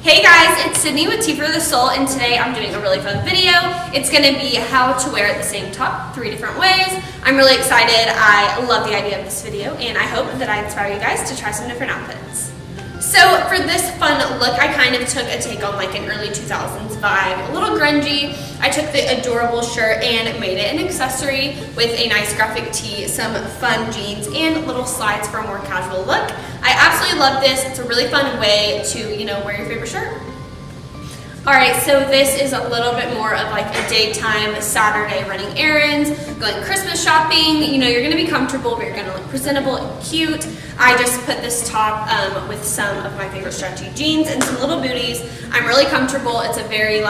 Hey guys, it's Sydney with Tea for the Soul, and today I'm doing a really fun video. It's going to be how to wear the same top 3 different ways. I'm really excited. I love the idea of this video, and I hope that I inspire you guys to try some different outfits. So for this fun look, I kind of took a take on like an early 2000s vibe, a little grungy. I took the adorable shirt and made it an accessory with a nice graphic tee, some fun jeans, and little slides for a more casual look. I absolutely love this. It's a really fun way to, wear your favorite shirt. Alright, so this is a little bit more of like a daytime Saturday running errands, going Christmas shopping. You're going to be comfortable, but you're going to look presentable and cute. I just put this top with some of my favorite stretchy jeans and some little booties. I'm really comfortable. It's a very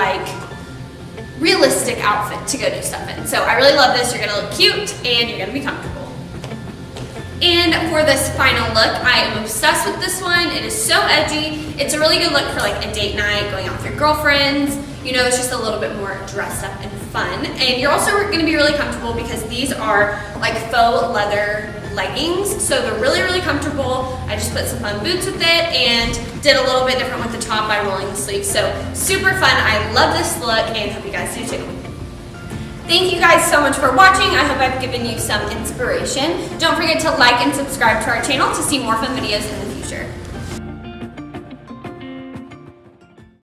realistic outfit to go do stuff in. So I really love this. You're going to look cute and you're going to be comfortable. And for this final look, I am obsessed with this one. It is so edgy. It's a really good look for like a date night, going out with your girlfriends. It's just a little bit more dressed up and fun. And you're also going to be really comfortable because these are like faux leather leggings. So they're really, really comfortable. I just put some fun boots with it and did a little bit different with the top by rolling the sleeves. So super fun. I love this look and hope you guys do too. Thank you guys so much for watching. I hope I've given you some inspiration. Don't forget to like and subscribe to our channel to see more fun videos in the future.